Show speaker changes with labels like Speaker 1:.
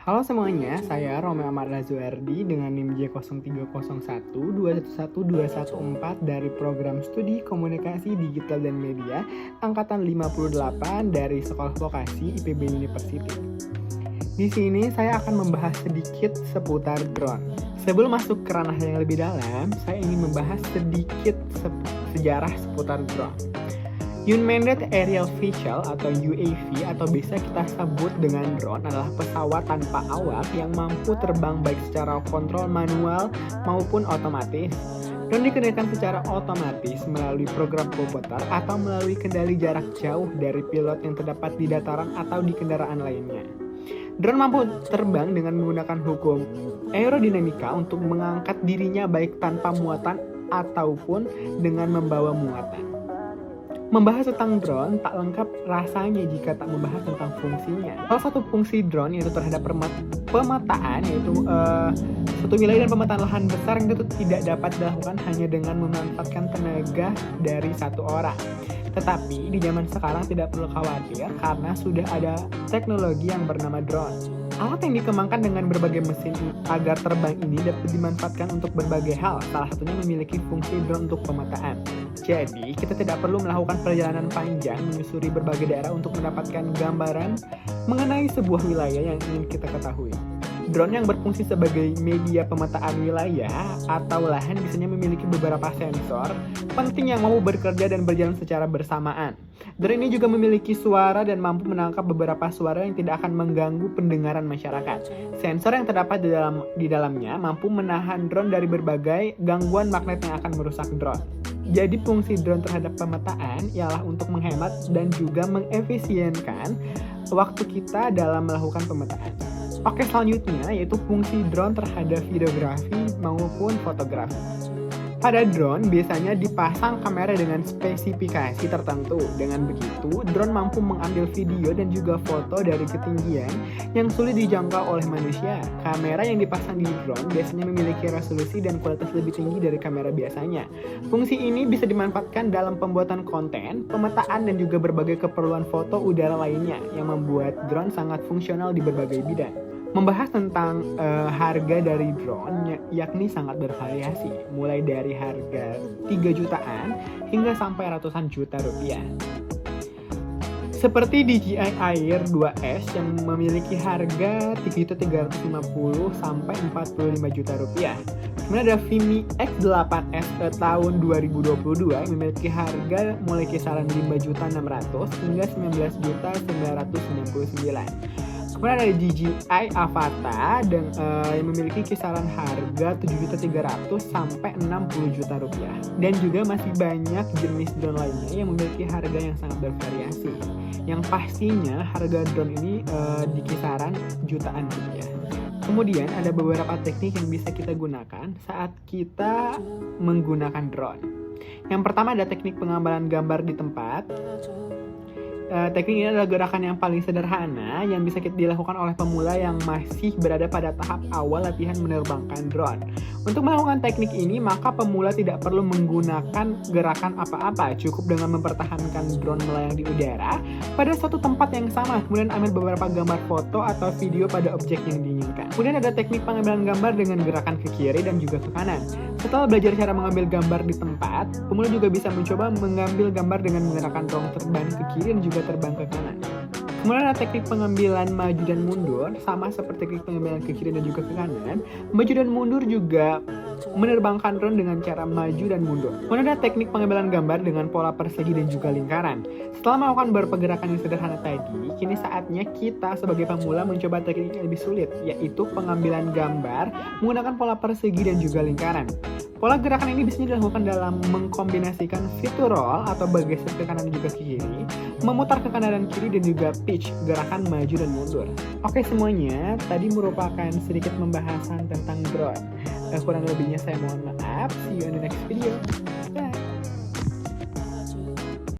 Speaker 1: Halo semuanya, saya Romeo Ahmad Lazuardi dengan NIM J0301211214 dari Program Studi Komunikasi Digital dan Media Angkatan 58 dari Sekolah Vokasi IPB University. Di sini saya akan membahas sedikit seputar drone. Sebelum masuk ke ranah yang lebih dalam, saya ingin membahas sedikit sejarah seputar drone. Unmanned Aerial Vehicle atau UAV atau bisa kita sebut dengan drone adalah pesawat tanpa awak yang mampu terbang baik secara kontrol manual maupun otomatis. Drone dikendalikan secara otomatis melalui program komputer atau melalui kendali jarak jauh dari pilot yang terdapat di dataran atau di kendaraan lainnya. Drone mampu terbang dengan menggunakan hukum aerodinamika untuk mengangkat dirinya baik tanpa muatan ataupun dengan membawa muatan. Membahas tentang drone tak lengkap rasanya jika tak membahas tentang fungsinya. Salah satu fungsi drone yaitu terhadap pemetaan, yaitu suatu wilayah dan pemetaan lahan besar yang itu tidak dapat dilakukan hanya dengan memanfaatkan tenaga dari satu orang. Tetapi di zaman sekarang tidak perlu khawatir karena sudah ada teknologi yang bernama drone. Alat yang dikembangkan dengan berbagai mesin agar terbang ini dapat dimanfaatkan untuk berbagai hal, salah satunya memiliki fungsi drone untuk pemetaan. Jadi, kita tidak perlu melakukan perjalanan panjang menyusuri berbagai daerah untuk mendapatkan gambaran mengenai sebuah wilayah yang ingin kita ketahui. Drone yang berfungsi sebagai media pemetaan wilayah atau lahan biasanya memiliki beberapa sensor penting yang mampu bekerja dan berjalan secara bersamaan. Drone ini juga memiliki suara dan mampu menangkap beberapa suara yang tidak akan mengganggu pendengaran masyarakat. Sensor yang terdapat di dalamnya mampu menahan drone dari berbagai gangguan magnet yang akan merusak drone. Jadi fungsi drone terhadap pemetaan ialah untuk menghemat dan juga mengefisienkan waktu kita dalam melakukan pemetaan. Oke, selanjutnya yaitu fungsi drone terhadap videografi maupun fotografi. Pada drone biasanya dipasang kamera dengan spesifikasi tertentu. Dengan begitu, drone mampu mengambil video dan juga foto dari ketinggian yang sulit dijangkau oleh manusia. Kamera yang dipasang di drone biasanya memiliki resolusi dan kualitas lebih tinggi dari kamera biasanya. Fungsi ini bisa dimanfaatkan dalam pembuatan konten, pemetaan, dan juga berbagai keperluan foto udara lainnya yang membuat drone sangat fungsional di berbagai bidang. Membahas tentang harga dari drone yakni sangat bervariasi, mulai dari harga 3 jutaan hingga sampai ratusan juta rupiah. Seperti DJI Air 2S yang memiliki harga 3.350 sampai 45 juta rupiah. Kemudian ada Vimi X8S tahun 2022 yang memiliki harga mulai kisaran 5.600 hingga 19.999. Kemudian ada DJI Avata yang memiliki kisaran harga 7.300 sampai 60 juta rupiah. Dan juga masih banyak jenis drone lainnya yang memiliki harga yang sangat bervariasi. Yang pastinya harga drone ini di kisaran jutaan rupiah. Kemudian ada beberapa teknik yang bisa kita gunakan saat kita menggunakan drone. Yang pertama ada teknik pengambilan gambar di tempat. Teknik ini adalah gerakan yang paling sederhana yang bisa dilakukan oleh pemula yang masih berada pada tahap awal latihan menerbangkan drone. Untuk melakukan teknik ini, maka pemula tidak perlu menggunakan gerakan apa-apa, cukup dengan mempertahankan drone melayang di udara pada suatu tempat yang sama, kemudian ambil beberapa gambar foto atau video pada objek yang diinginkan. Kemudian ada teknik pengambilan gambar dengan gerakan ke kiri dan juga ke kanan. Setelah belajar cara mengambil gambar di tempat, pemula juga bisa mencoba mengambil gambar dengan menggunakan drone terbang ke kiri dan juga terbang ke kanan. Kemudian ada teknik pengambilan maju dan mundur, sama seperti teknik pengambilan ke kiri dan juga ke kanan. Maju dan mundur juga menerbangkan drone dengan cara maju dan mundur. Kemudian ada teknik pengambilan gambar dengan pola persegi dan juga lingkaran. Setelah melakukan beberapa gerakan yang sederhana tadi, kini saatnya kita sebagai pemula mencoba teknik yang lebih sulit, yaitu pengambilan gambar menggunakan pola persegi dan juga lingkaran. Pola gerakan ini biasanya dilakukan dalam mengkombinasikan fitur roll atau bergeser ke kanan dan juga ke kiri, memutar ke kanan dan kiri, dan juga pitch, gerakan maju dan mundur. Oke semuanya, tadi merupakan sedikit pembahasan tentang drone. Kurang lebihnya saya mohon maaf. See you in the next video. Bye.